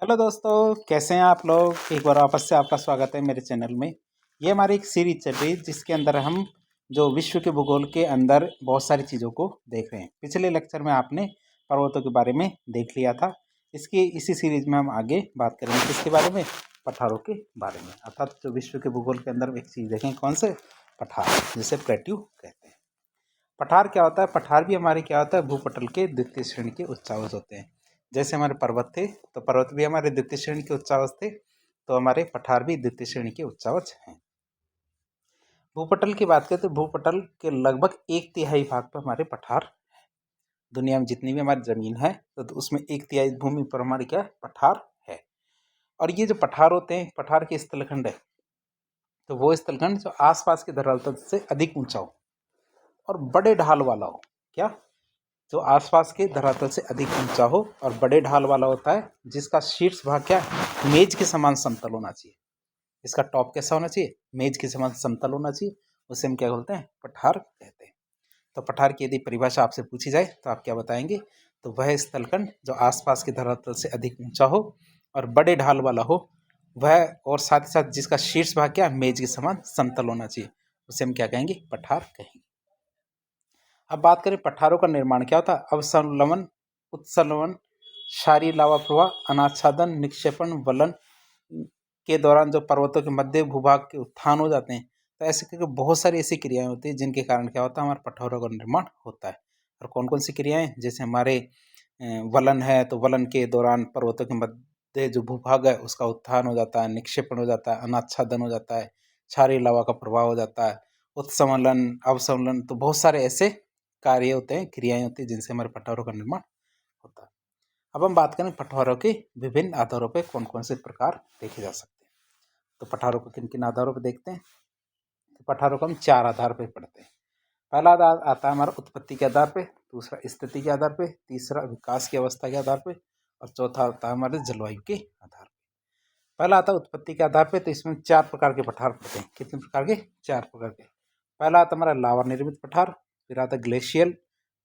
Hello दोस्तों, कैसे हैं आप लोग। एक बार वापस से आपका स्वागत है मेरे चैनल में। ये हमारी एक सीरीज चल रही है जिसके अंदर हम जो विश्व के भूगोल के अंदर बहुत सारी चीज़ों को देख रहे हैं। पिछले लेक्चर में आपने पर्वतों के बारे में देख लिया था। इसी सीरीज में हम आगे बात करेंगे किसके बारे में, पठारों के बारे में। अर्थात जो विश्व के भूगोल के अंदर एक चीज़ देखें, कौन से पठार, जिसे प्लेट्यू कहते हैं। पठार क्या होता है? पठार भी हमारे क्या होता है, भूपटल के द्वितीय श्रेणी के उच्चावच होते हैं। जैसे हमारे पर्वत थे तो पर्वत भी हमारे द्वितीय श्रेणी के उच्चावच थे, तो हमारे पठार भी द्वितीय श्रेणी के उच्चावच हैं। भूपटल की बात करें तो भूपटल के लगभग 1/3 भाग पर हमारे पठार हैं। दुनिया में जितनी भी हमारी जमीन है तो उसमें 1/3 भूमि पर हमारी क्या है, पठार है। और ये जो पठार होते हैं, पठार के स्थलखंड है, तो वो स्थलखंड जो आसपास के धरातल से अधिक ऊंचा हो और बड़े ढाल वाला हो। क्या? जो आसपास के धरातल से अधिक ऊंचा हो और बड़े ढाल वाला होता है, जिसका शीर्ष भाग क्या है, मेज के समान समतल होना चाहिए। इसका टॉप कैसा होना चाहिए, मेज के समान समतल होना चाहिए। उसे हम क्या बोलते हैं, पठार कहते हैं। तो पठार की यदि परिभाषा आपसे पूछी जाए तो आप क्या बताएंगे? तो वह स्थलखंड जो आसपास के धरातल से अधिक ऊंचा हो और बड़े ढाल वाला हो, वह, और साथ ही साथ जिसका शीर्ष भाग क्या, मेज के समान समतल होना चाहिए, उसे हम क्या कहेंगे, पठार कहेंगे। अब बात करें पठारों का निर्माण क्या होता है। अवसंलवन, उत्सलवन, क्षारीय लावा प्रवाह, अनाच्छादन, निक्षेपण, वलन के दौरान जो पर्वतों के मध्य भूभाग के उत्थान हो जाते हैं, तो ऐसे करके बहुत सारी ऐसी क्रियाएं होती हैं जिनके कारण क्या होता है, हमारे पठारों का निर्माण होता है। और कौन कौन सी क्रियाएं? जैसे हमारे वलन है, तो वलन के दौरान पर्वतों के मध्य जो भूभाग है उसका उत्थान हो जाता है, निक्षेपण हो जाता है, अनाच्छादन हो जाता है, क्षारीय लावा का प्रवाह हो जाता है, उत्समलन, अवसमलन, तो बहुत सारे ऐसे कार्य होते हैं, क्रियाएं होती हैं जिनसे हमारे पठारों का निर्माण होता है। अब हम बात करें पठारों के विभिन्न आधारों पर कौन कौन से प्रकार देखे जा सकते हैं। तो पठारों को किन किन आधारों पर देखते हैं? तो पठारों को हम 4 आधार पर पढ़ते हैं। पहला आधार आता है हमारा उत्पत्ति के आधार पे, दूसरा स्थिति के आधार पे, तीसरा विकास की अवस्था के आधार पे, और चौथा आता है हमारे जलवायु के आधार पे। पहला आता है उत्पत्ति के आधार पे, तो इसमें 4 प्रकार के पठार पड़ते हैं। कितने प्रकार के? 4 प्रकार के। पहला आता हमारा लावा निर्मित पठार, फिर आता ग्लेशियल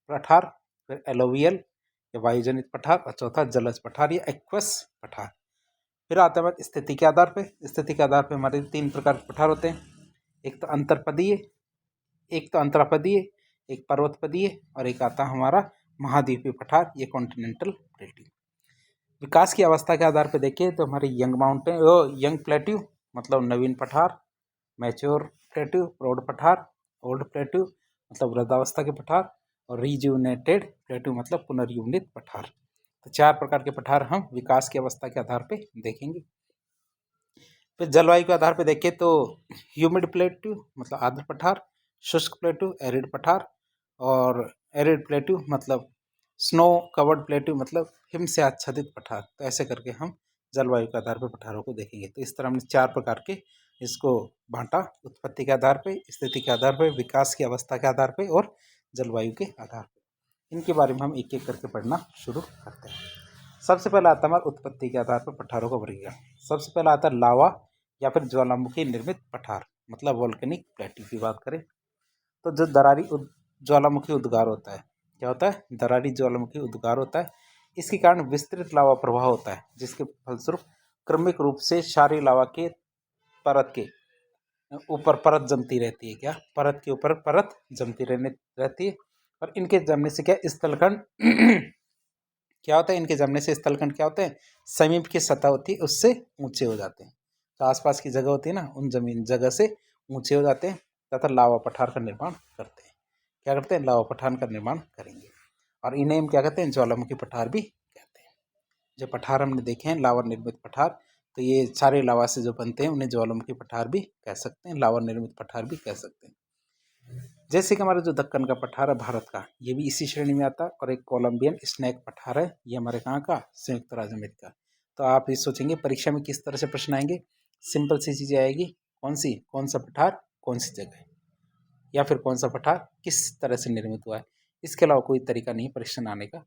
पठार, फिर एलोवियल या वायुजनित पठार, और चौथा जलज पठार या एक्वस पठार। फिर आता है हमारे स्थिति के आधार पे। स्थिति के आधार पे हमारे 3 प्रकार के पठार होते हैं। एक तो अंतरपदीय, एक पर्वतपदीय, और एक आता हमारा महाद्वीपीय पठार, ये कॉन्टिनेंटल प्लेट्यू। विकास की अवस्था के आधार पर देखें तो हमारे यंग प्लेट्यू मतलब नवीन पठार, मैच्योर प्लेट्यू प्रौढ़ पठार, ओल्ड प्लेट्यू मतलब वृद्धावस्था के पठार, और रिजुविनेटेड प्लेट्यू मतलब पुनर्युनित पठार। तो 4 प्रकार के पठार हम विकास की अवस्था के आधार पर देखेंगे। फिर जलवायु के आधार पर देखें तो ह्यूमिड प्लेट्यू मतलब आर्द्र पठार, शुष्क प्लेट्यू एरिड पठार, और एरिड प्लेट्यू मतलब स्नो कवर्ड प्लेट्यू मतलब हिम से आच्छादित पठार। तो ऐसे करके हम जलवायु के आधार पर पठारों को देखेंगे। तो इस तरह हमने 4 प्रकार के इसको बांटा, उत्पत्ति के आधार पर, स्थिति के आधार पर, विकास की अवस्था के आधार पर, और जलवायु के आधार पर। इनके बारे में हम एक एक करके पढ़ना शुरू करते हैं। सबसे पहला आता है हमारा उत्पत्ति के आधार पर पठारों का वर्गीकरण। सबसे पहला आता है लावा या फिर ज्वालामुखी निर्मित पठार, मतलब वोल्केनिक प्लेट्यू की बात करें तो जो दरारी ज्वालामुखी उद्गार होता है, क्या होता है, दरारी ज्वालामुखी उद्गार होता है। इसके कारण विस्तृत लावा प्रवाह होता है, जिसके फलस्वरूप क्रमिक रूप से क्षारीय लावा के परत के ऊपर परत जमती रहती है। क्या? परत के ऊपर परत जमती रहती है। और इनके जमने से क्या, स्थलखंड क्या होता है, इनके जमने से स्थलखंड क्या होते हैं, समीप की सतह होती है उससे ऊंचे हो जाते हैं। तो आसपास की जगह होती है ना, उन जमीन जगह से ऊंचे हो जाते हैं तथा लावा पठार का निर्माण करते हैं। क्या करते हैं? लावा पठार का निर्माण करेंगे। और इन्हें हम क्या कहते हैं, ज्वालामुखी पठार भी कहते हैं। जो पठार हमने देखे हैं लावा निर्मित पठार, तो ये सारे लावा से जो बनते हैं उन्हें ज्वालामुखी पठार भी कह सकते हैं, लावा निर्मित पठार भी कह सकते हैं। जैसे कि हमारा जो दक्कन का पठार है भारत का, ये भी इसी श्रेणी में आता है। और एक कोलंबियन स्नैक पठार है, ये हमारे कहाँ का, संयुक्त राज्य अमेरिका। तो आप ये सोचेंगे परीक्षा में किस तरह से प्रश्न आएंगे, सिंपल सी चीज़ें आएगी। कौन सी? कौन सा पठार कौन सी जगह, या फिर कौन सा पठार किस तरह से निर्मित हुआ है। इसके अलावा कोई तरीका नहीं प्रश्न आने का।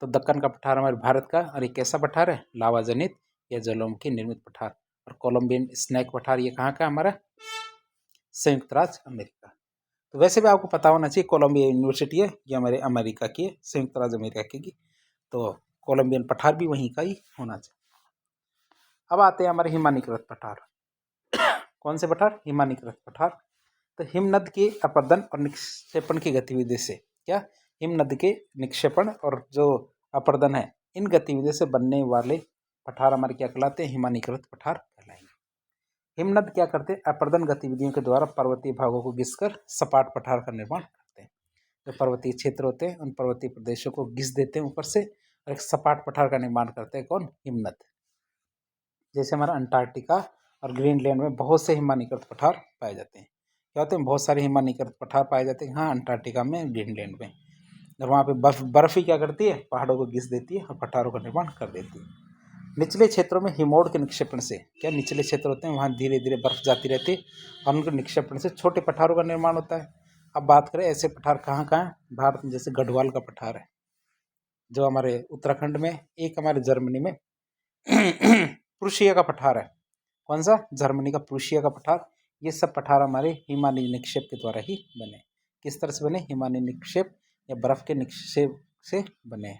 तो दक्कन का पठार हमारे भारत का, और एक कैसा पठार है, लावा जनित या ज्वालामुखी निर्मित पठार। और कोलंबियन स्नैक पठार ये कहाँ का, हमारा संयुक्त राज्य अमेरिका। तो वैसे भी आपको पता होना चाहिए कोलंबिया यूनिवर्सिटी है, ये हमारे अमेरिका की है, संयुक्त राज्य अमेरिका की। तो कोलंबियन पठार भी वहीं का ही होना चाहिए। अब आते हैं हमारे हिमानीकृत पठार। कौन से पठार? हिमानीकृत पठार। तो हिमनद के अपर्दन और निक्षेपण की गतिविधि से, क्या, हिमनद के निक्षेपण और जो अपर्दन है, इन गतिविधियों से बनने वाले पठार हमारे क्या कहलाते हैं? हिमानीकृत पठार कहलाएंगे। हिमनद क्या करते हैं? अपर्दन गतिविधियों के द्वारा पर्वतीय भागों को घिसकर सपाट पठार का निर्माण करते हैं। जो पर्वतीय क्षेत्र होते हैं उन पर्वतीय प्रदेशों को घिस देते हैं ऊपर से और एक सपाट पठार का निर्माण करते हैं। कौन? हिमनद। जैसे हमारा अंटार्कटिका और ग्रीनलैंड में बहुत से हिमानीकृत पठार पाए जाते हैं। क्या होते हैं? बहुत सारे हिमानीकृत पठार पाए जाते हैं। हाँ, अंटार्कटिका में, ग्रीनलैंड में। और वहाँ पे बर्फ ही क्या करती है? पहाड़ों को घिस देती है और पठारों का निर्माण कर देती है। निचले क्षेत्रों में हिमोड़ के निक्षेपण से, क्या, निचले क्षेत्र होते हैं वहाँ धीरे धीरे बर्फ जाती रहती है और उनके निक्षेपण से छोटे पठारों का निर्माण होता है। अब बात करें ऐसे पठार कहाँ कहाँ हैं भारत में, जैसे गढ़वाल का पठार है जो हमारे उत्तराखंड में, एक हमारे जर्मनी में प्रूशिया का पठार है। कौन सा? जर्मनी का प्रूशिया का पठार। ये सब पठार हमारे हिमालय निक्षेप के द्वारा ही बने। किस तरह से बने? हिमालय निक्षेप या बर्फ के निक्षेप से बने।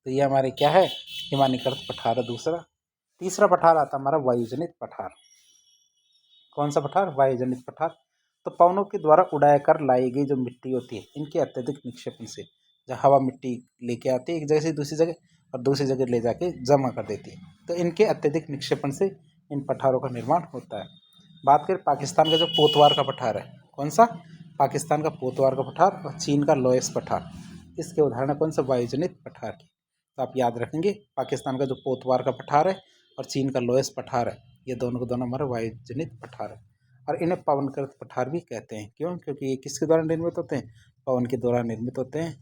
तो ये हमारे क्या है? हिमानीकृत पठार है दूसरा। तीसरा पठार आता हमारा वायुजनित पठार। कौन सा पठार? वायुजनित पठार। तो पवनों के द्वारा उड़ाया कर लाई गई जो मिट्टी होती है, इनके अत्यधिक निक्षेपण से, जब हवा मिट्टी लेके आती है एक जगह से दूसरी जगह और दूसरी जगह ले जाके जमा कर देती है, तो इनके अत्यधिक निक्षेपण से इन पठारों का निर्माण होता है। बात करें पाकिस्तान का जो पोतवार का पठार है, कौन सा? पाकिस्तान का पोतवार का पठार और चीन का लोएस पठार, इसके उदाहरण कौन सा? वायुजनित पठार की। तो आप याद रखेंगे पाकिस्तान का जो पोतवार का पठार है और चीन का लोएस पठार है, ये दोनों को दोनों हमारे वायुजनित पठार है। और इन्हें पवनकृत पठार भी कहते हैं। क्यों? क्योंकि ये किसके द्वारा निर्मित होते हैं? पवन के द्वारा निर्मित होते हैं।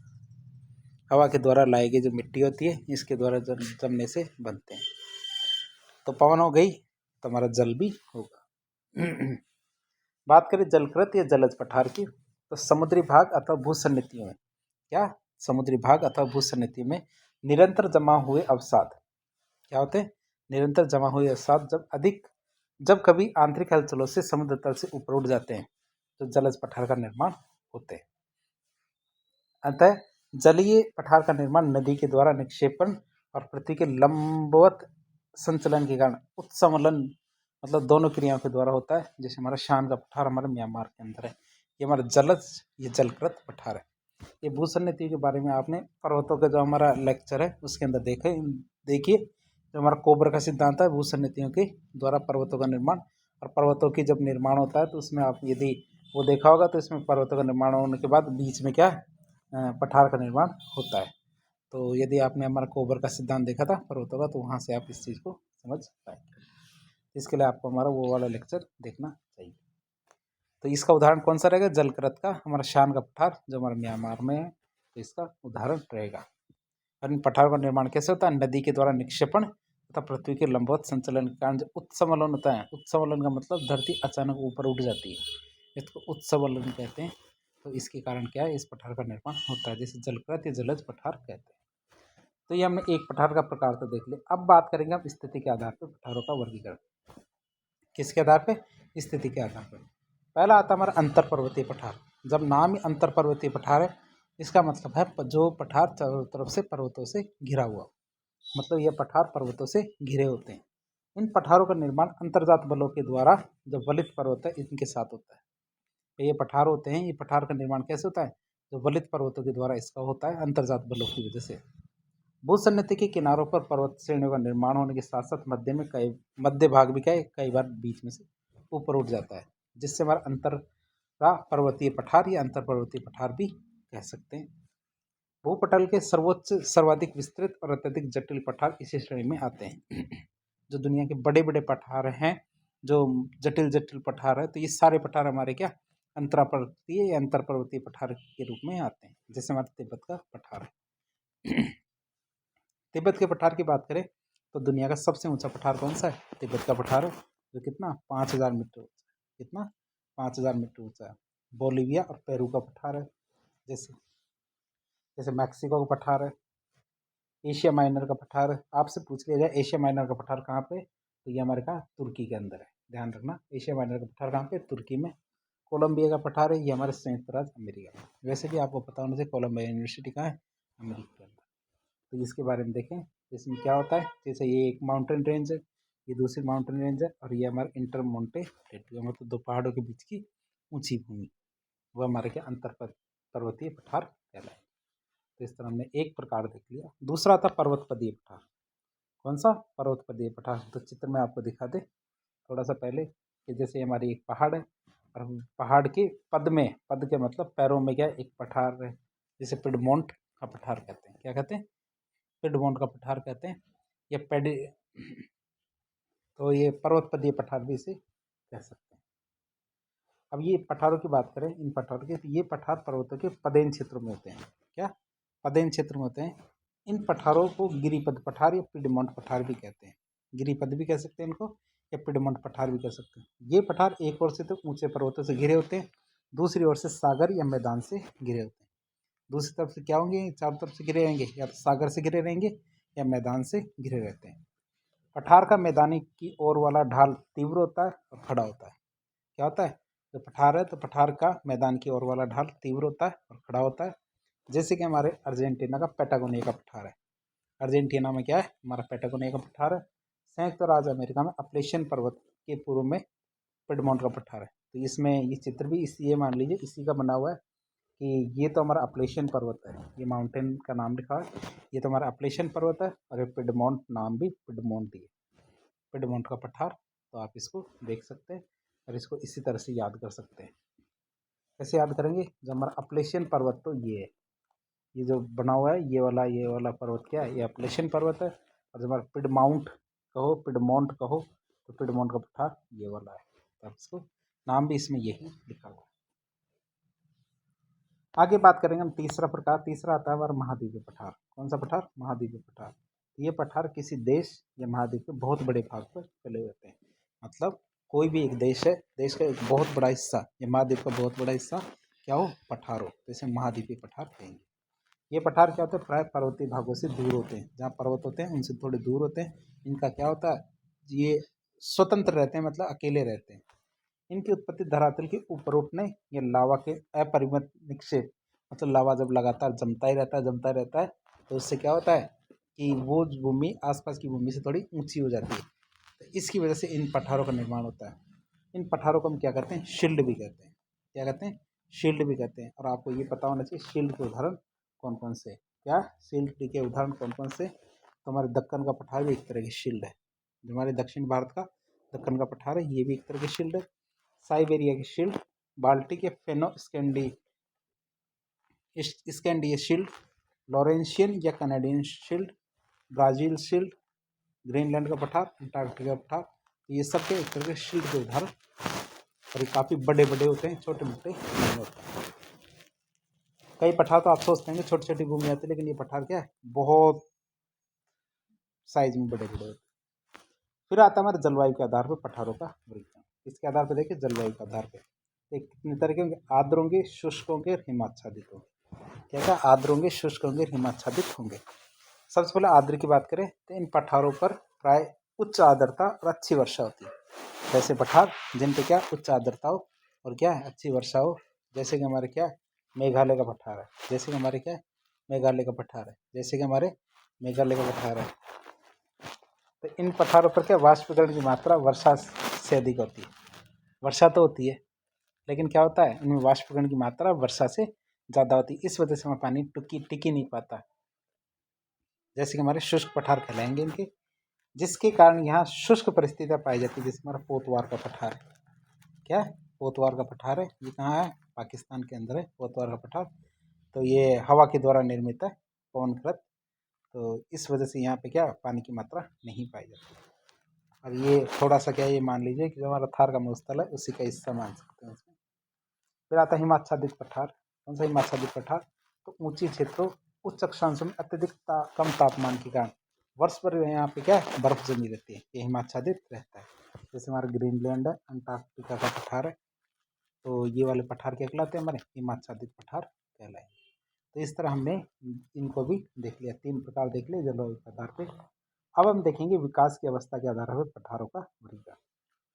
हवा के द्वारा लाई गई जो मिट्टी होती है इसके द्वारा जमने से बनते हैं। तो पवन हो गई तो हमारा जल भी होगा। बात करें जलकृत या जलज पठार की, तो समुद्री भाग अथवा भूसन्निधियों में, क्या, समुद्री भाग अथवा भूसन्निधियों में निरंतर जमा हुए अवसाद, क्या होते हैं? निरंतर जमा हुए अवसाद जब कभी आंतरिक हलचलों से समुद्र तल से ऊपर उठ जाते हैं तो जलज पठार का निर्माण होते हैं। अतः जलीय पठार का निर्माण नदी के द्वारा निक्षेपण और पृथ्वी के लंबवत संचलन के कारण उत्समलन, मतलब दोनों क्रियाओं के द्वारा होता है। जैसे हमारा शान का पठार हमारे म्यांमार के अंदर है, ये हमारा जलज, ये जलकृत पठार है। ये भूसन्निधि के बारे में आपने पर्वतों का जो हमारा लेक्चर है उसके अंदर देखिए जो हमारा कोबर का सिद्धांत है, भूसन्निधियों के द्वारा पर्वतों का निर्माण। और पर्वतों की जब निर्माण होता है तो उसमें आप यदि वो देखा होगा तो इसमें पर्वतों का निर्माण होने के बाद बीच में क्या, पठार का निर्माण होता है। तो यदि आपने हमारा कोबर का सिद्धांत देखा था पर्वतों का तो वहाँ से आप इस चीज़ को समझ पाएंगे। इसके लिए आपको हमारा वो वाला लेक्चर देखना चाहिए। तो इसका उदाहरण कौन सा रहेगा? जलकृत का हमारा शान का पठार जो हमारे म्यांमार में है, तो इसका उदाहरण रहेगा। और इन पठारों का निर्माण कैसे होता है? नदी के द्वारा निक्षेपण तथा पृथ्वी के लंबवत संचलन के कारण जो उत्समलन होता है, उत्समलन का मतलब धरती अचानक ऊपर उठ जाती है, इसको उत्समलन कहते हैं। तो इसके कारण क्या है? इस पठार का निर्माण होता है, जैसे जलकृत या जलज पठार कहते हैं। तो ये हमने एक पठार का प्रकार तो देख लिया। अब बात करेंगे हम स्थिति के आधार पर पठारों का वर्गीकरण। किसके आधार पे? स्थिति के आधार पर। पहला आता हमारा अंतर पर्वतीय पठार। जब नाम ही अंतर पर्वतीय पठार है, इसका मतलब है जो पठार चारों तरफ से पर्वतों से घिरा हुआ, मतलब यह पठार पर्वतों से घिरे होते हैं। इन पठारों का निर्माण अंतर्जात बलों के द्वारा जो वलित पर्वत है इनके साथ होता है। तो ये पठार होते हैं, ये पठार का निर्माण कैसे होता है? जो वलित पर्वतों के द्वारा इसका होता है अंतर्जात बलों की वजह से। भूसन्निधि के किनारों पर पर्वत श्रेणियों का निर्माण होने के साथ साथ मध्य भाग भी क्या है, कई बार बीच में से ऊपर उठ जाता है, जिससे हमारा अंतरा पर्वतीय पठार या अंतर पर्वतीय पठार भी कह सकते हैं। भूपटल के सर्वाधिक विस्तृत और अत्यधिक जटिल पठार इसी श्रेणी में आते हैं। जो दुनिया के बड़े बड़े पठार हैं, जो जटिल पठार है, तो ये सारे पठार हमारे क्या, अंतरा पर्वतीय या अंतर पर्वतीय पठार के रूप में आते हैं। जैसे हमारे तिब्बत का पठार है। तिब्बत के पठार की बात करें तो दुनिया का सबसे ऊंचा पठार कौन सा है? तिब्बत का पठार है, जो कितना 5000 मीटर ऊंचा है। कितना? 5000 मीटर ऊंचा है। बोलीविया और पेरू का पठार है, जैसे जैसे मैक्सिको का पठार है। एशिया माइनर का पठार है। आपसे पूछ लिया जाए एशिया माइनर का पठार कहाँ पे, तो ये हमारे कहाँ, तुर्की के अंदर है। ध्यान रखना, एशिया माइनर का पठार कहाँ पे, तुर्की में। कोलंबिया का पठार है, ये हमारे संयुक्त राज्य अमेरिका में। वैसे भी आपको पता होना चाहिए कोलंबिया यूनिवर्सिटी कहाँ है, अमेरिका के अंदर। तो इसके बारे में देखें, इसमें क्या होता है, जैसे ये एक माउंटेन रेंज है, ये दूसरी माउंटेन रेंज है, और ये हमारा इंटर मोंटे प्लेटू, मतलब दो पहाड़ों के बीच की ऊंची भूमि, वो हमारे क्या अंतर पर्वतीय पठार कहलाए। तो इस तरह हमने एक प्रकार देख लिया। दूसरा था पर्वतपदीय पठार। कौन सा? पर्वतपदीय पठार। तो चित्र में आपको दिखा दे थोड़ा सा पहले कि जैसे हमारी एक पहाड़ है, और पहाड़ के पद में, पद के मतलब पैरों में क्या एक पठार है, जिसे पिडमोंट का पठार कहते हैं। क्या कहते हैं? पिडमोंट का पठार कहते हैं। ये पेडी तो ये पर्वतपदीय पठार भी इसे कह सकते हैं। अब ये पठारों की बात करें, इन पठारों की, तो ये पठार पर्वतों के पदेन क्षेत्रों में होते हैं। क्या? पदेन क्षेत्र में होते हैं। इन पठारों को गिरिपद पठार या पिडमोंट पठार भी कहते हैं। गिरिपद भी कह सकते हैं इनको, या पिडमोंट पठार भी कह सकते हैं। ये पठार एक ओर से तो ऊंचे पर्वतों से घिरे होते हैं, दूसरी ओर से सागर या मैदान से घिरे होते हैं। दूसरी तरफ से क्या होंगे? चारों तरफ से घिरे रहेंगे, या तो सागर से घिरे रहेंगे या मैदान से घिरे रहते हैं। पठार का मैदानी की ओर वाला ढाल तीव्र होता है और खड़ा होता है। क्या होता है? जो पठार है, तो पठार का मैदान की ओर वाला ढाल तीव्र होता है और खड़ा होता है। जैसे कि हमारे अर्जेंटीना का पैटागोनिया का पठार है। अर्जेंटीना में क्या है? हमारा पैटागोनिया का पठार है। संयुक्त राज्य अमेरिका में अपलेशियन पर्वत के पूर्व में पिडमोंट का पठार है। तो इसमें ये चित्र भी ये मान लीजिए इसी का बना हुआ है कि ये तो हमारा अपलेशियन पर्वत है, ये माउंटेन का नाम लिखा है, ये तो हमारा अपलेशियन पर्वत है, और ये पिडमोंट नाम भी पिडमोंट ही है, पिडमोंट का पठार। तो आप इसको देख सकते हैं और इसको इसी तरह से याद कर सकते हैं। कैसे याद करेंगे? जो हमारा अपलेशियन पर्वत तो ये है, ये जो बना हुआ है ये वाला पर्वत क्या है? ये अपलेशियन पर्वत है। और जो हमारा पिडमाउंट कहो, पिडमोंट कहो, तो पिडमोंट का पठार ये वाला है। तो इसको नाम भी इसमें यही लिखा हुआ है। आगे बात करेंगे हम तीसरा प्रकार। तीसरा आता है हमारा महाद्वीपीय पठार। कौन सा पठार? महाद्वीपीय पठार। ये पठार किसी देश या महाद्वीप के बहुत बड़े भाग पर फैले होते हैं। मतलब कोई भी एक देश है, देश का एक बहुत बड़ा हिस्सा या महाद्वीप का बहुत बड़ा हिस्सा क्या हो? पठार हो, तो इसे महाद्वीपीय पठार कहेंगे। ये पठार क्या होते हैं? प्राय पर्वतीय भागों से दूर होते हैं। जहाँ पर्वत होते हैं उनसे थोड़े दूर होते हैं। इनका क्या होता है? ये स्वतंत्र रहते हैं, मतलब अकेले रहते हैं। इनकी उत्पत्ति धरातल के ऊपर उठने या लावा के अपरिमित निक्षेप, मतलब लावा जब लगातार जमता ही रहता है, जमता रहता है, तो उससे क्या होता है कि वो भूमि आसपास की भूमि से थोड़ी ऊंची हो जाती है। तो इसकी वजह से इन पठारों का निर्माण होता है। इन पठारों को हम क्या कहते हैं? शील्ड भी कहते हैं। क्या कहते हैं? शील्ड भी कहते हैं। और आपको ये पता होना चाहिए शील्ड के उदाहरण कौन कौन से। क्या? शील्ड के उदाहरण कौन कौन से? तो हमारे दक्कन का पठार भी एक तरह की शील्ड है। जो हमारे दक्षिण भारत का दक्कन का पठार है, ये भी एक तरह की शील्ड है। साइबेरिया की शील्ड, बाल्टिक या फेनो स्कैंडी शील्ड, लॉरेंशियन या Canadian shield, Brazil shield, Greenland का पठार, अंटार्कटिका का पठार, ये सब के एक तरह के शील्ड के उदाहरण। और ये काफ़ी बड़े बड़े होते हैं, छोटे मोटे नहीं होते हैं। कई पठार तो आप सोचते हैं कि छोटी छोटी भूमि आती है, लेकिन ये पठार क्या है? बहुत साइज में बड़े बड़े होते हैं। फिर आता है हमारे जलवायु के आधार पर पठारों का वर्गीकरण। इसके आधार पर देखिए, जलवायु के आधार पर एक कितने तरह के होंगे? आर्द्र होंगे, शुष्क होंगे और हिमाच्छादित होंगे। क्या क्या? आर्द्र होंगे, शुष्क होंगे, हिमाच्छादित होंगे। सबसे पहले आर्द्र की बात करें तो इन पठारों पर प्राय उच्च आर्द्रता और अच्छी वर्षा होती है। जैसे पठार जिन पे क्या उच्च आर्द्रता हो और क्या है अच्छी वर्षा हो, जैसे कि हमारे क्या मेघालय का पठार है, जैसे कि हमारे क्या मेघालय का पठार है, जैसे कि हमारे मेघालय का पठार है। तो इन पठारों पर क्या वाष्पीकरण की मात्रा वर्षा से अधिक होती है। वर्षा तो होती है, लेकिन क्या होता है इनमें वाष्पीकरण की मात्रा वर्षा से ज़्यादा होती है। इस वजह से हमें पानी टिक ही नहीं पाता। जैसे कि हमारे शुष्क पठार कहलाएंगे इनके, जिसके कारण यहाँ शुष्क परिस्थितियाँ पाई जाती है। जैसे हमारा पोतवार का पठार है। क्या? पोतवार का पठार है। ये कहाँ है? पाकिस्तान के अंदर है पोतवार का पठार। तो ये हवा के द्वारा निर्मित है, पवनकृत। तो इस वजह से यहाँ पे क्या पानी की मात्रा नहीं पाई जाती। अब ये थोड़ा सा क्या ये मान लीजिए कि जो हमारा थार का मरुस्थल है उसी का हिस्सा मान सकते हैं इसमें। फिर आता है हिमाच्छादित पठार। कौन सा हिमाच्छादित पठार? तो ऊंची क्षेत्रों उच्च अक्षांशों में अत्यधिक कम तापमान के कारण वर्ष भर यहाँ पे क्या है बर्फ जमी रहती है। ये हिमाच्छादित रहता है। जैसे हमारा ग्रीनलैंड है, अंटार्कटिका का पठार है, तो ये वाले पठार क्या कहलाते हैं? हमारे हिमाच्छादित पठार कहलाए। तो इस तरह हमने इनको भी देख लिया, 3 प्रकार देख लिए जलवायु के आधार पे। अब हम देखेंगे विकास की अवस्था के आधार पर पठारों का वर्गीकरण।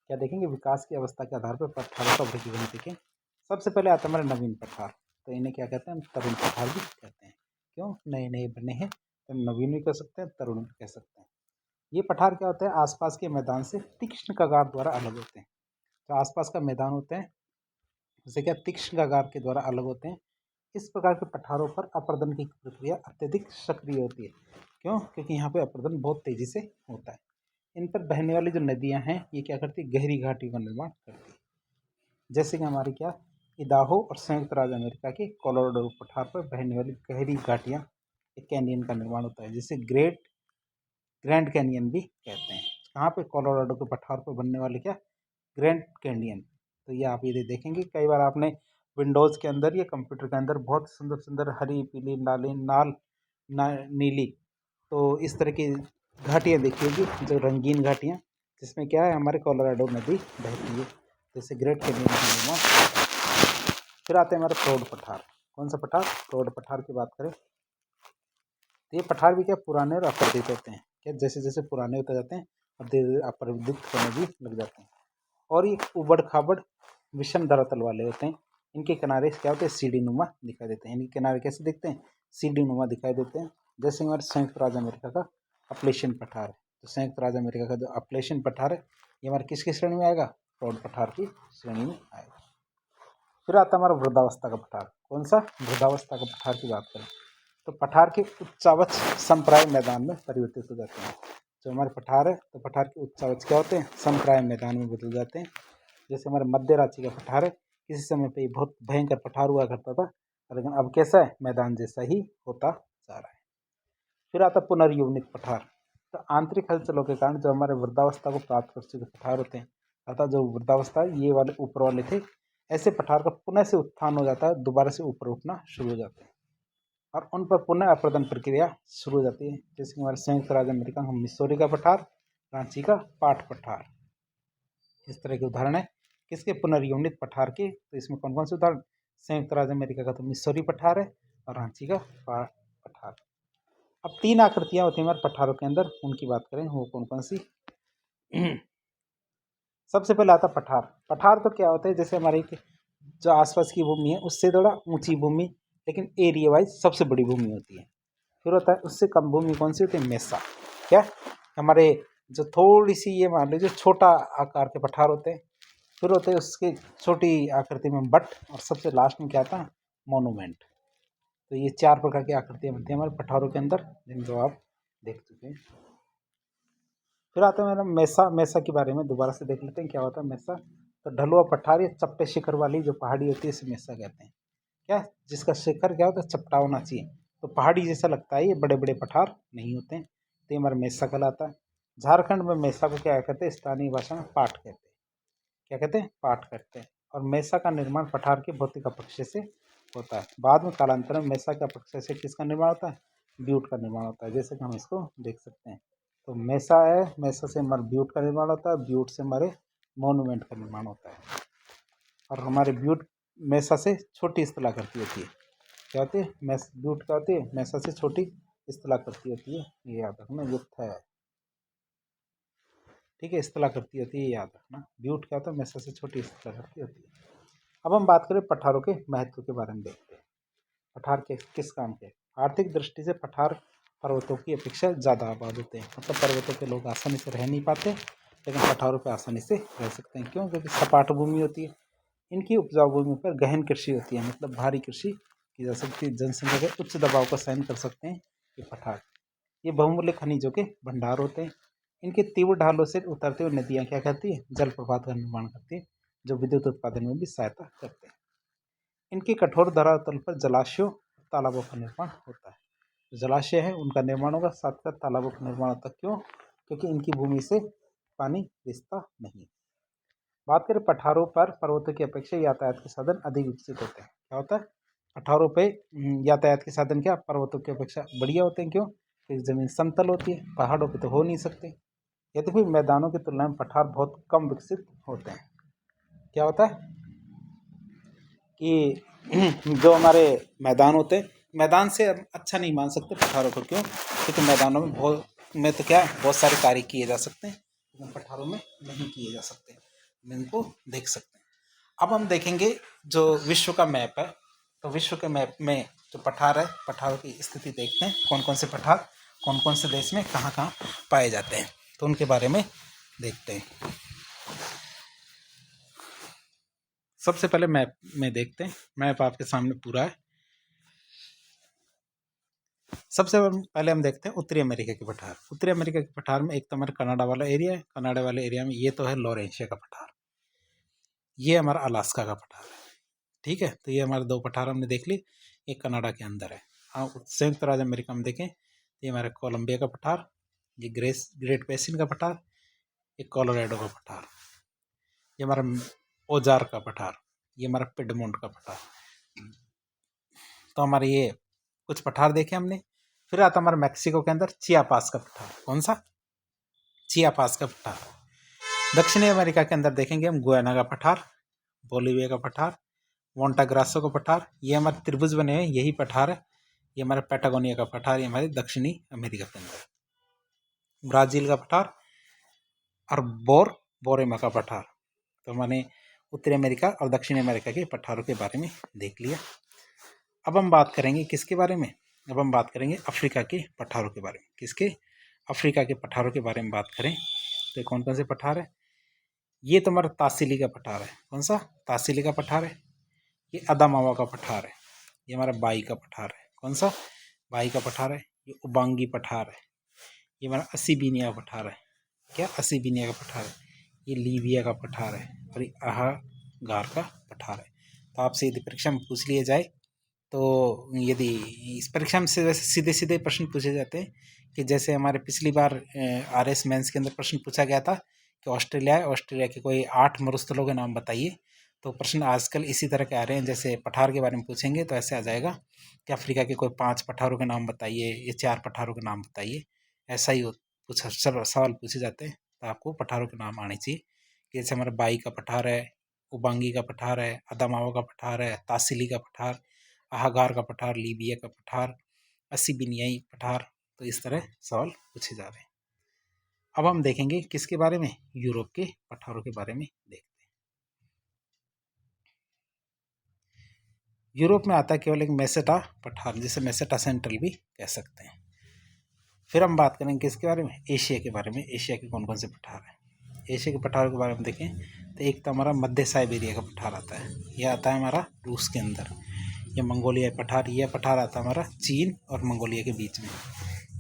क्या देखेंगे? विकास की अवस्था के आधार पर पठारों का वर्गीकरण देखें। सबसे पहले आता है हमारा नवीन पठार। तो इन्हें क्या कहते हैं? हम तरुण पठार भी कहते हैं। क्यों? नए नए बने हैं तो नवीन भी कह सकते हैं, तरुण भी कह सकते हैं। ये पठार क्या होते हैं, आसपास के मैदान से तीक्ष्ण कगार द्वारा अलग होते हैं। जो आसपास का मैदान होते हैं जैसे क्या तीक्ष्ण कगार के द्वारा अलग होते हैं। इस प्रकार के पठारों पर अपर्दन की प्रक्रिया अत्यधिक सक्रिय होती है। क्यों? क्योंकि यहाँ पे अपर्दन बहुत तेजी से होता है। इन पर बहने वाली जो नदियाँ हैं ये क्या करती है, गहरी घाटियों का निर्माण करती है। जैसे कि हमारी क्या, इदाहो और संयुक्त राज्य अमेरिका के कोलोराडो पठार पर बहने वाली गहरी घाटियाँ, एक कैनियन का निर्माण होता है जिसे ग्रैंड कैनियन भी कहते हैं। कहाँ पे, कोलोराडो के पठार पर बनने वाले क्या, ग्रैंड कैनियन। तो ये आप ये देखेंगे कई बार आपने विंडोज़ के अंदर या कंप्यूटर के अंदर बहुत सुंदर सुंदर हरी पीली नीली, तो इस तरह की घाटियाँ देखी होगी जो रंगीन घाटियाँ, जिसमें क्या है, हमारे कोलोराडो नदी बहती है, जैसे ग्रेट कैनियन का निर्माण। फिर आते हैं हमारे फ्रोड पठार। कौन सा पठार? फ्रोड पठार की बात करें तो ये पठार भी क्या पुराने और अपर्दित होते हैं। क्या, जैसे जैसे पुराने होते जाते हैं और धीरे धीरे अपर्दित होने भी लग जाते हैं। और ये उबड़ खाबड़ विषम धरातल वाले होते हैं। इनके किनारे क्या होते हैं, सीढ़ी नुमा दिखाई देते हैं। इनके किनारे कैसे दिखते हैं, सीढ़ी नुमा दिखाई देते हैं। जैसे हमारे संयुक्त राज्य अमेरिका का अपलेशियन पठार है। तो संयुक्त राज्य अमेरिका का जो अपलेशियन पठार है ये हमारे किसकी श्रेणी में आएगा, फ्रोड पठार की श्रेणी में आएगा। फिर आता है हमारा वृद्धावस्था का पठार। कौन सा? वृद्धावस्था का पठार की बात करें तो पठार के उच्चावच संप्राय मैदान में परिवर्तित हो जाते हैं। जो हमारे पठार है तो पठार के उच्चावच क्या होते हैं, संप्राय मैदान में बदल जाते हैं। जैसे हमारे मध्य रांची का पठार है, किसी समय पे ये बहुत भयंकर पठार हुआ करता था, लेकिन अब कैसा है, मैदान जैसा ही होता जा रहा है। फिर आता पुनर्यौनिक पठार। तो आंतरिक हलचलों के कारण जो हमारे वृद्धावस्था को प्राप्त कर चुके पठार होते हैं, अर्थात जो वृद्धावस्था ये वाले ऊपर वाले थे, ऐसे पठार का पुनः से उत्थान हो जाता है, दोबारा से ऊपर उठना शुरू हो जाते हैं और उन पर पुनः अपर्दन प्रक्रिया शुरू हो जाती है। जैसे कि हमारे संयुक्त राज्य अमेरिका का मिसौरी का पठार, रांची का पाट पठार, इस तरह के उदाहरण है किसके, पुनर्यौनिक पठार के। तो इसमें कौन कौन से उदाहरण, संयुक्त राज्य अमेरिका का तो मिसौरी पठार है और रांची का पाट पठार। अब 3 आकृतियां होती हैं हमारे पठारों के अंदर, उनकी बात करें वो कौन कौन सी। सबसे पहले आता पठार। पठार तो क्या होता है, जैसे हमारी जो आसपास की भूमि है उससे थोड़ा ऊंची भूमि, लेकिन एरिया वाइज सबसे बड़ी भूमि होती है। फिर होता है उससे कम भूमि कौन सी होती है, मेसा। क्या, हमारे जो थोड़ी सी ये मान लीजिए छोटा आकार के पठार होते हैं। फिर होते हैं उसके छोटी आकृति में बट, और सबसे लास्ट में क्या आता है, मोनूमेंट। तो ये 4 प्रकार की आकृतियाँ बनती हैं हमारे पठारों के अंदर, जिनको आप देख चुके हैं। फिर आता है मेरा मेसा। मेसा के बारे में दोबारा से देख लेते हैं क्या होता है मेसा। तो ढलुआ पठार या चपटे शिखर वाली जो पहाड़ी होती है इसे मेसा कहते हैं। क्या, जिसका शिखर क्या होता है, चपटा होना चाहिए, तो पहाड़ी जैसा लगता है, ये बड़े बड़े पठार नहीं होते हैं, तो ये हमारा मेसा कहलाता है। झारखंड में मेसा को क्या कहते हैं, स्थानीय भाषा में पाट कहते हैं। क्या कहते हैं, पाट कहते हैं। और मेसा का निर्माण पठार के भौतिक अपक्षय से होता है। बाद में कालांतर में मेसा के अपक्षय से किसका निर्माण होता है, ब्यूट का निर्माण होता है। जैसे कि हम इसको देख सकते हैं, तो मेसा है, मेसा से हमारे ब्यूट का निर्माण होता है, ब्यूट से हमारे मोनूमेंट का निर्माण होता है। और हमारे ब्यूट मेसा से छोटी स्थलाकृति होती है। क्या होती है, ब्यूट क्या होती है, मेसा से छोटी स्थलाकृति होती है, ये याद रखना, युक्त है, ठीक है, स्थलाकृति होती है, याद रखना। ब्यूट क्या होता है, मेसा से छोटी स्थलाकृति होती है। अब हम बात करें पठारों के महत्व के बारे में देखते हैं। पठार के किस काम के, आर्थिक दृष्टि से पठार पर्वतों की अपेक्षा ज़्यादा आबाद होते हैं। मतलब पर्वतों पे लोग आसानी से रह नहीं पाते, लेकिन पठारों पे आसानी से रह सकते हैं। क्यों? क्योंकि सपाट भूमि होती है, इनकी उपजाऊ भूमि पर गहन कृषि होती है, मतलब भारी कृषि की जा सकती है। जनसंख्या के उच्च दबाव को सहन कर सकते हैं ये पठार। ये बहुमूल्य खनिजों के भंडार होते हैं। इनके तीव्र ढालों से उतरते हुए नदियाँ क्या करती है, जलप्रपात का निर्माण करती है, जो विद्युत उत्पादन में भी सहायता करते हैं। इनके कठोर धरातल पर जलाशयों, तालाबों का निर्माण होता है। जलाशय है उनका निर्माण होगा, साथ साथ तालाबों का निर्माण होता है। क्यों? क्योंकि इनकी भूमि से पानी रिसता नहीं। बात करें पठारों पर पर्वतों की अपेक्षा यातायात के साधन अधिक विकसित होते हैं। क्या होता है, पठारों पे यातायात के साधन क्या पर्वतों की अपेक्षा बढ़िया होते हैं। क्यों? क्योंकि जमीन समतल होती है, पहाड़ों पे तो हो नहीं सकते। यद्यपि मैदानों की तुलना में पठार बहुत कम विकसित होते हैं। क्या होता है कि जो हमारे मैदान होते हैं, मैदान से हम अच्छा नहीं मान सकते पठारों को। क्यों? क्योंकि मैदानों में तो क्या बहुत सारे कार्य किए जा सकते हैं, लेकिन पठारों में नहीं किए जा सकते। हम इनको देख सकते हैं। अब हम देखेंगे जो विश्व का मैप है, तो विश्व के मैप में जो पठार है, पठारों की स्थिति देखते हैं, कौन कौन से पठार कौन कौन से देश में कहाँ कहाँ पाए जाते हैं। तो उनके बारे में देखते हैं। सबसे पहले मैप में देखते हैं। मैप आपके सामने पूरा है। सबसे पहले हम देखते हैं उत्तरी अमेरिका के पठार। उत्तरी अमेरिका के पठार में एक तो हमारा कनाडा वाला एरिया है। कनाडा वाले एरिया में ये तो है लॉरेंशिया का पठार, ये हमारा अलास्का का पठार है। ठीक है, तो ये हमारे 2 पठार हमने देख ली। एक कनाडा के अंदर है। हाँ, संयुक्त राज्य अमेरिका में देखें तो ये हमारा कोलंबिया का पठार, ये ग्रेट बेसिन का पठार, ये कोलोराडो का पठार, ये हमारा ओजार का पठार, ये हमारा पिडमोंट का पठार। तो हमारे ये कुछ पठार देखे हमने। फिर आता हमारे मैक्सिको के अंदर चियापास का पठार। कौन सा? चियापास का पठार। दक्षिणी अमेरिका के अंदर देखेंगे हम गुयाना का पठार, बोलिविया का पठार, मोंटाग्रासो का पठार। ये हमारे त्रिभुज बने हैं, यही पठार है। ये हमारा पैटागोनिया का पठार, ये हमारे दक्षिणी अमेरिका के अंदर। ब्राजील का पठार और बोरेमा का पठार। तो मैंने उत्तरी अमेरिका और दक्षिणी अमेरिका के पठारों के बारे में देख लिया। अब हम बात करेंगे किसके बारे में? अब हम बात करेंगे अफ्रीका के पठारों के बारे में। किसके? अफ्रीका के पठारों के बारे में बात करें तो कौन कौन से पठार है? ये तो हमारा तासिली का पठार है। कौन सा? तासिली का पठार है। ये अदामावा का पठार है। ये हमारा बाई का पठार है। कौन सा? बाई का पठार है। ये उबांगी पठार है। ये हमारा असीबिनिया पठार है। क्या? असीबिनिया का पठार है। ये लीबिया का पठार है और ये अहागार का पठार है। तो आपसे यदि परीक्षा में पूछ लिया जाए तो यदि इस परीक्षा में से वैसे सीधे सीधे प्रश्न पूछे जाते हैं कि जैसे हमारे पिछली बार RS मेंस के अंदर प्रश्न पूछा गया था कि ऑस्ट्रेलिया है, ऑस्ट्रेलिया के कोई 8 मरुस्थलों के नाम बताइए। तो प्रश्न आजकल इसी तरह के आ रहे हैं। जैसे पठार के बारे में पूछेंगे तो ऐसे आ जाएगा कि अफ्रीका के कोई 5 पठारों के नाम बताइए या 4 पठारों के नाम बताइए। ऐसा ही कुछ सवाल पूछे जाते हैं। तो आपको पठारों के नाम आने चाहिए। जैसे हमारा बाई का पठार है, उबांगी का पठार है, अदामावा का पठार है, तासिली का पठार, अहागार का पठार, लीबिया का पठार, असीबिनियाई पठार। तो इस तरह सवाल पूछे जा रहे हैं। अब हम देखेंगे किसके बारे में? यूरोप के पठारों के बारे में देखते हैं। यूरोप में आता है केवल एक मेसेटा पठार, जिसे मेसेटा सेंट्रल भी कह सकते हैं। फिर हम बात करेंगे किसके बारे में? एशिया के बारे में। एशिया के कौन कौन से पठार हैं? एशिया के पठारों के बारे में देखें तो एक तो हमारा मध्य साइबेरिया का पठार आता है। यह आता है हमारा रूस के अंदर। ये मंगोलिया पठार, यह पठार आता है हमारा चीन और मंगोलिया के बीच में।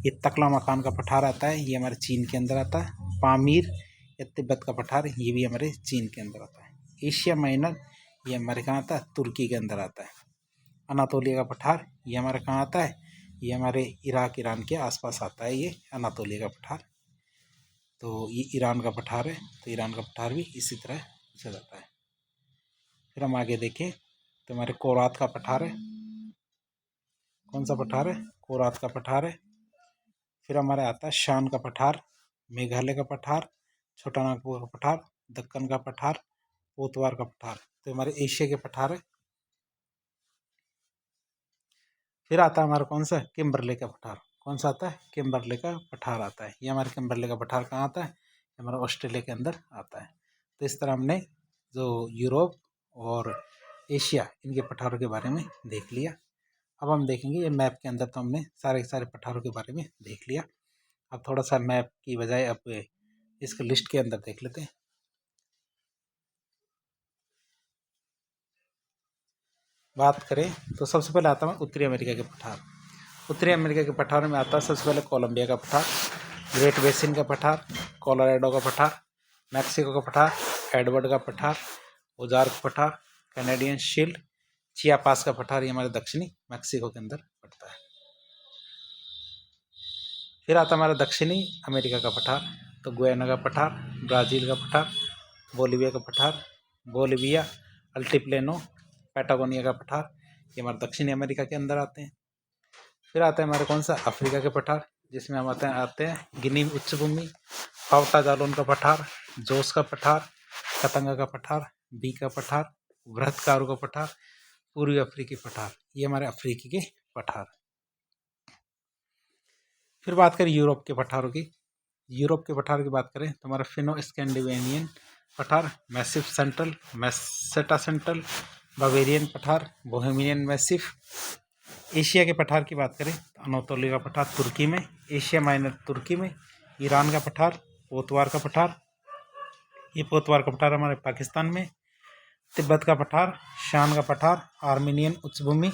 ये तकला मकान का पठार आता है, ये हमारे चीन के अंदर आता है। पामीर या तिब्बत का पठार, ये भी हमारे चीन के अंदर आता है। एशिया माइनर, ये हमारे कहाँ आता है? तुर्की के अंदर आता है। अनातोलिया का पठार, ये हमारे कहाँ आता है? ये हमारे इराक ईरान के आसपास आता है, ये अनातोलिया का पठार। तो ये ईरान का पठार है। तो ईरान का पठार भी इसी तरह पूछा जाता है। फिर हम आगे देखें तो हमारे कोरात का पठार है। कौन सा पठार है? कोरात का पठार है। फिर हमारे आता है शान का पठार, मेघालय का पठार, छोटा नागपुर का पठार, दक्कन का पठार, पोतवार का पठार। तो हमारे एशिया के पठार है। फिर आता है हमारा कौन सा? किम्बरले का पठार। कौन सा आता है? किम्बरले का पठार आता है। ये हमारे किम्बरले का पठार कहाँ आता है? हमारा ऑस्ट्रेलिया के अंदर आता है। तो इस तरह हमने जो यूरोप और एशिया, इनके पठारों के बारे में देख लिया। अब हम देखेंगे ये मैप के अंदर तो हमने सारे के सारे पठारों के बारे में देख लिया। अब थोड़ा सा मैप की बजाय अब इसके लिस्ट के अंदर देख लेते हैं। बात करें तो सबसे पहले आता है उत्तरी अमेरिका के पठार। उत्तरी अमेरिका के पठार में आता है सबसे पहले कोलंबिया का पठार, ग्रेट बेसिन का पठार, कोलोराडो का पठार, मैक्सिको का पठार, एडवर्ड का पठार, ओजार का पठार, कैनेडियन शील्ड, चियापास का पठार। ये हमारे दक्षिणी मैक्सिको के अंदर पड़ता है। फिर आता हमारा दक्षिणी अमेरिका का पठार, तो गुयाना का पठार, ब्राज़ील का पठार, बोलिविया का पठार, बोलिविया, अल्टीप्लेनो, पैटागोनिया का पठार। ये हमारे दक्षिणी अमेरिका के अंदर आते हैं। फिर आता है हमारे कौन सा? अफ्रीका के पठार, जिसमें हम आते हैं गिनी उच्च भूमि, फावटा जालोन का पठार, जोस का पठार, कतंगा का पठार, बी का पठार, वृहत्कारू का पठार, पूर्वी अफ्रीकी पठार। ये हमारे अफ्रीकी के पठार। फिर बात करें यूरोप के पठारों की। यूरोप के पठार की बात करें तो हमारा फिनो स्कैंडिनेवियन पठार, मैसिफ सेंट्रल, मैसेटा सेंट्रल, बावेरियन पठार, बोहेमियन मैसिफ। एशिया के पठार की बात करें तो अनातोलिया का पठार तुर्की में, एशिया माइनर तुर्की में, ईरान का पठार, पोतवार का पठार, ये पोतवार का पठार हमारे पाकिस्तान में, तिब्बत का पठार, शान का पठार, आर्मेनियन उच्चभूमि,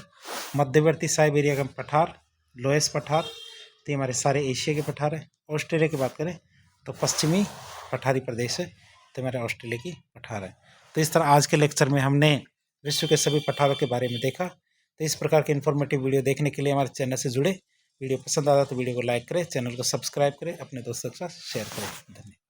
मध्यवर्ती साइबेरिया का पठार, लोएस पठार। तो हमारे सारे एशिया के पठार है। ऑस्ट्रेलिया की बात करें तो पश्चिमी पठारी प्रदेश है, तो हमारे ऑस्ट्रेलिया की पठार है। तो इस तरह आज के लेक्चर में हमने विश्व के सभी पठारों के बारे में देखा। तो इस प्रकार के इन्फॉर्मेटिव वीडियो देखने के लिए हमारे चैनल से जुड़े। वीडियो पसंद आता तो वीडियो को लाइक करें, चैनल को सब्सक्राइब करें, अपने दोस्तों के साथ शेयर करें। धन्यवाद।